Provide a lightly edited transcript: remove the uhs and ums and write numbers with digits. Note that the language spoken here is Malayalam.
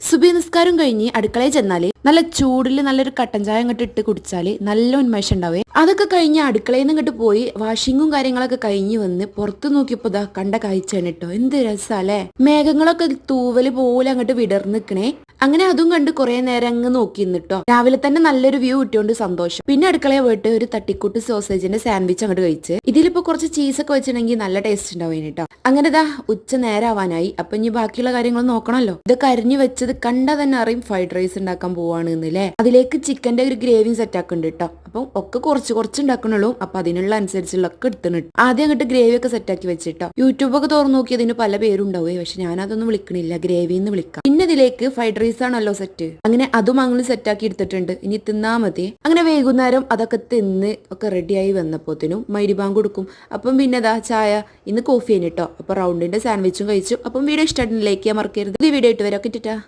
സുബഹി നിസ്കാരം കഴിഞ്ഞ് അടുക്കളയിൽ ചെന്നാല് നല്ല ചൂടില് നല്ലൊരു കട്ടൻ ചായ അങ്ങോട്ട് ഇട്ട് കുടിച്ചാല് നല്ല ഉന്മേഷം ഉണ്ടാവേ. അതൊക്കെ കഴിഞ്ഞ് അടുക്കളയിൽ നിന്ന് ഇങ്ങോട്ട് പോയി വാഷിങ്ങും കാര്യങ്ങളൊക്കെ കഴിഞ്ഞ് വന്ന് പുറത്തു നോക്കിയപ്പോ ദാ കണ്ട കാഴ്ചയാണ് കേട്ടോ. എന്ത് രസാല്ലേ, മേഘങ്ങളൊക്കെ തൂവല് പോലെ അങ്ങോട്ട് വിടർന്ന് നിക്കണേ. അങ്ങനെ അതും കണ്ട് കുറെ നേരം അങ്ങ് നോക്കി നിന്നിട്ടോ. രാവിലെ തന്നെ നല്ലൊരു വ്യൂ കിട്ടിയോണ്ട് സന്തോഷം. പിന്നെ അടുക്കളയിൽ പോയിട്ട് ഒരു തട്ടിക്കൂട്ട് സോസേജിന്റെ സാൻഡ്വിച്ച് അങ്ങോട്ട് കഴിച്ച്. ഇതിലിപ്പോ കുറച്ച് ചീസൊക്കെ വെച്ചിട്ടുണ്ടെങ്കിൽ നല്ല ടേസ്റ്റ് ഉണ്ടാവും കേട്ടോ. അങ്ങനെ ദാ ഉച്ച നേരാവാനായി. അപ്പൊ ഇനി ബാക്കിയുള്ള കാര്യങ്ങൾ നോക്കണല്ലോ. ഇതൊക്കെ അരിഞ്ഞു വെച്ചത് കണ്ടാ തന്നെ അറിയും ഫ്രൈഡ് റൈസ് ഉണ്ടാക്കാൻ പോവാണ് എന്നല്ലേ. അതിലേക്ക് ചിക്കന്റെ ഒരു ഗ്രേവിയും സെറ്റ് ആക്കുന്നുണ്ട് കേട്ടോ. അപ്പം ഒക്കെ കുറച്ച് ഉണ്ടാക്കണുള്ളൂ. അപ്പൊ അതിനുള്ള അനുസരിച്ചുള്ള ഒക്കെ എടുത്തിട്ട് ആദ്യം അങ്ങോട്ട് ഗ്രേവി ഒക്കെ സെറ്റ് ആക്കി വെച്ചിട്ടോ. യൂട്യൂബൊക്കെ തുറന്നു നോക്കി അതിന് പല പേരുണ്ടാവേ, പക്ഷെ ഞാൻ അതൊന്നും വിളിക്കണില്ല, ഗ്രേവിന്ന് വിളിക്കാം. പിന്നെ ഇതിലേക്ക് ഫ്രൈഡ് റൈസ് ആണല്ലോ സെറ്റ്. അങ്ങനെ അതും അങ്ങനെ സെറ്റ് ആക്കി എടുത്തിട്ടുണ്ട്. ഇനി തിന്നാ മതി. അങ്ങനെ വൈകുന്നേരം അതൊക്കെ തിന്ന് ഒക്കെ റെഡിയായി വന്നപ്പോത്തിനും മൈരിബാങ്ക് കൊടുക്കും. അപ്പം പിന്നെ അതാ ചായ, ഇന്ന് കോഫി ആണ് കേട്ടോ. അപ്പൊ റൗണ്ടിന്റെ സാൻഡ്വിച്ചും കഴിച്ചു. അപ്പം വീഡിയോ ഇഷ്ടമായിട്ട് ലൈക്ക് ചെയ്യാൻ മറക്കരുത്. ഈ വീഡിയോ ഇട്ട് വരാം. കിട്ടിട്ടാ.